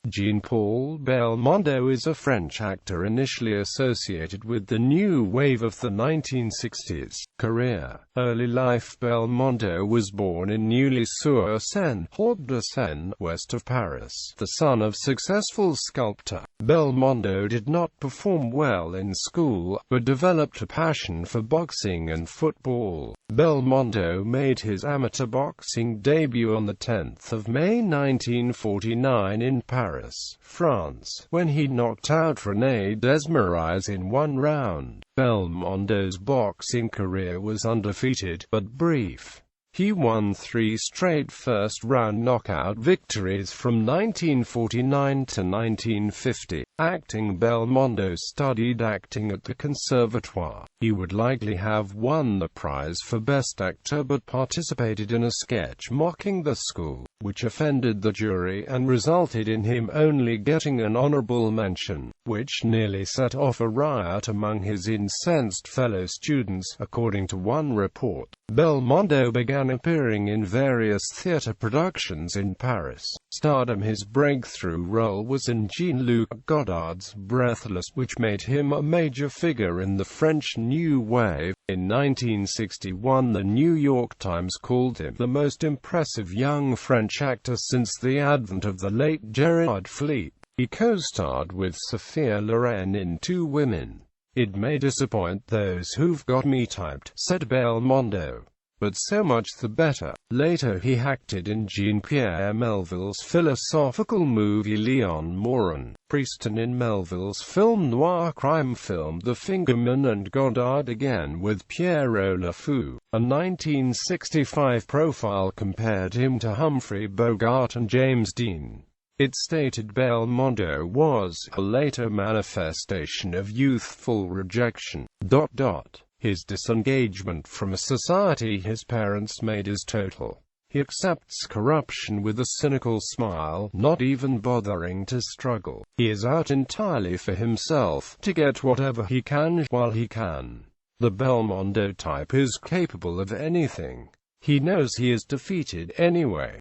Jean-Paul Belmondo is a French actor initially associated with the new wave of the 1960s. Career. Early life. Belmondo was born in Neuilly-sur-Seine, Hauts-de-Seine, west of Paris. The son of successful sculptor, Belmondo did not perform well in school, but developed a passion for boxing and football. Belmondo made his amateur boxing debut on the 10th of May 1949 in Paris, France, when he knocked out René Desmarais in one round. Belmondo's boxing career was undefeated, but brief. He won 3 straight first-round knockout victories from 1949 to 1950. Acting. Belmondo studied acting at the Conservatoire. He would likely have won the prize for Best Actor but participated in a sketch mocking the school, which offended the jury and resulted in him only getting an honorable mention, which nearly set off a riot among his incensed fellow students, according to one report. Belmondo began appearing in various theatre productions in Paris. Stardom. His breakthrough role was in Jean-Luc Godard's Breathless, which made him a major figure in the French New Wave. In 1961, the New York Times called him the most impressive young French actor since the advent of the late Gerard Philippe. He co-starred with Sophia Loren in Two Women. "It may disappoint those who've got me typed," said Belmondo, "but so much the better." Later he acted in Jean-Pierre Melville's philosophical movie Léon Morin, Preston in Melville's film noir crime film The Fingerman, and Godard again with Pierrot Le Fou. A 1965 profile compared him to Humphrey Bogart and James Dean. It stated Belmondo was a later manifestation of youthful rejection. His disengagement from a society his parents made is total. He accepts corruption with a cynical smile, not even bothering to struggle. He is out entirely for himself, to get whatever he can while he can. The Belmondo type is capable of anything. He knows he is defeated anyway.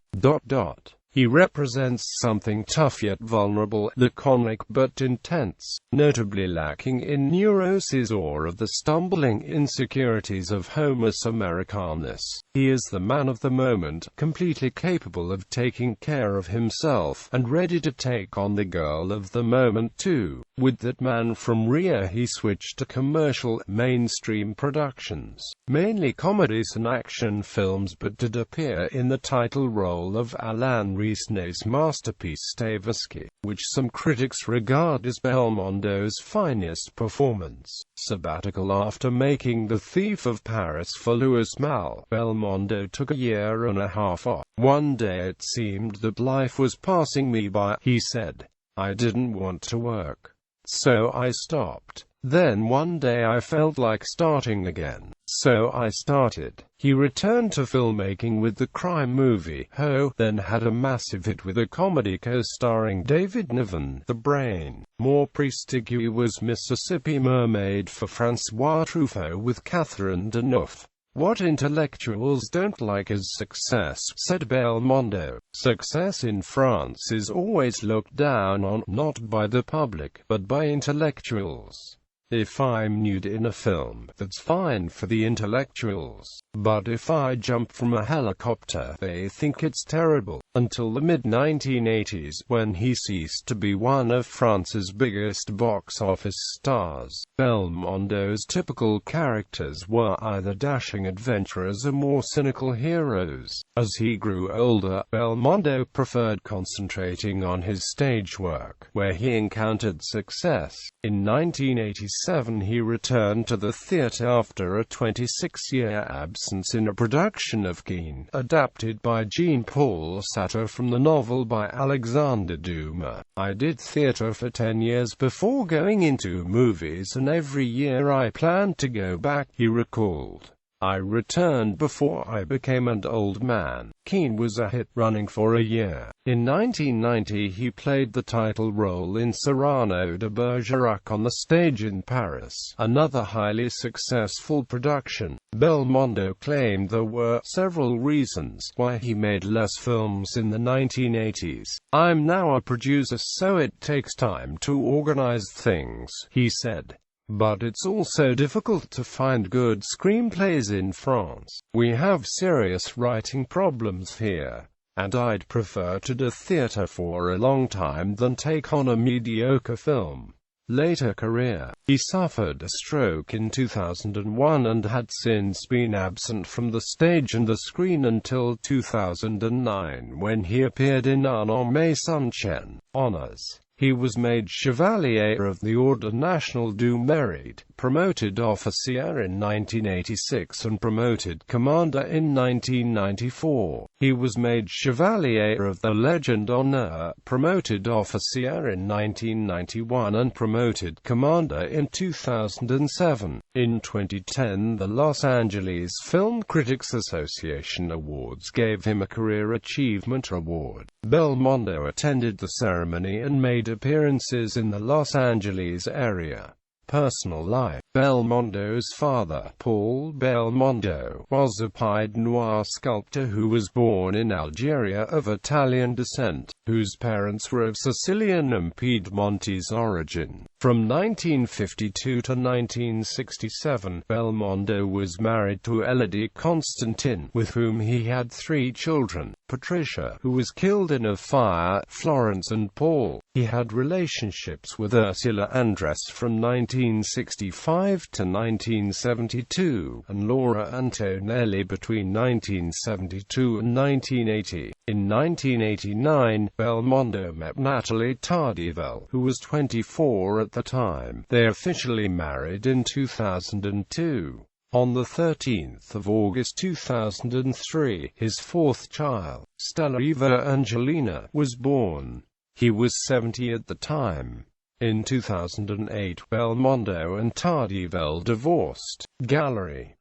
He represents something tough yet vulnerable, laconic but intense, notably lacking in neurosis or of the stumbling insecurities of Homus Americanus. He is the man of the moment, completely capable of taking care of himself, and ready to take on the girl of the moment too. With That Man from Rio he switched to commercial, mainstream productions, mainly comedies and action films, but did appear in the title role of Alain Resnais's masterpiece Stavisky, which some critics regard as Belmondo's finest performance. Sabbatical. After making The Thief of Paris for Louis Malle, Belmondo took a year and a half off. "One day it seemed that life was passing me by," he said. "I didn't want to work, so I stopped. Then one day I felt like starting again, so I started." He returned to filmmaking with the crime movie Ho, then had a massive hit with a comedy co-starring David Niven, The Brain. More prestigious was Mississippi Mermaid for François Truffaut with Catherine Deneuve. "What intellectuals don't like is success," said Belmondo. "Success in France is always looked down on, not by the public, but by intellectuals. If I'm nude in a film, that's fine for the intellectuals. But if I jump from a helicopter, they think it's terrible." Until the mid-1980s, when he ceased to be one of France's biggest box office stars. Belmondo's typical characters were either dashing adventurers or more cynical heroes. As he grew older, Belmondo preferred concentrating on his stage work, where he encountered success. In 1987 he returned to the theatre after a 26-year absence in a production of Keane, adapted by Jean-Paul Sartre from the novel by Alexandre Dumas. "I did theatre for 10 years before going into movies, and every year I planned to go back," he recalled. "I returned before I became an old man." Keane was a hit, running for a year. In 1990 he played the title role in Cyrano de Bergerac on the stage in Paris, another highly successful production. Belmondo claimed there were several reasons why he made less films in the 1980s. "I'm now a producer, so it takes time to organize things," he said. "But it's also difficult to find good screenplays in France. We have serious writing problems here. And I'd prefer to do theater for a long time than take on a mediocre film." Later career. He suffered a stroke in 2001 and had since been absent from the stage and the screen until 2009, when he appeared in Un Homme Sans Chaîne. Honors. He was made Chevalier of the Ordre National du Mérite, promoted officier in 1986 and promoted commander in 1994. He was made Chevalier of the Légion d'honneur, promoted officier in 1991 and promoted commander in 2007. In 2010, the Los Angeles Film Critics Association Awards gave him a Career Achievement Award. Belmondo attended the ceremony and made appearances in the Los Angeles area. Personal life. Belmondo's father, Paul Belmondo, was a Pied Noir sculptor who was born in Algeria of Italian descent, whose parents were of Sicilian and Piedmontese origin. From 1952 to 1967, Belmondo was married to Elodie Constantin, with whom he had 3 children: Patricia, who was killed in a fire, Florence and Paul. He had relationships with Ursula Andress from 1965 to 1972, and Laura Antonelli between 1972 and 1980. In 1989, Belmondo met Nathalie Tardivell, who was 24 at the time. They officially married in 2002. On the 13th of August 2003, his 4th child, Stella Eva Angelina, was born. He was 70 at the time. In 2008, Belmondo and Tardivell divorced. Gallery.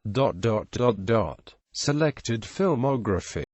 Selected filmography.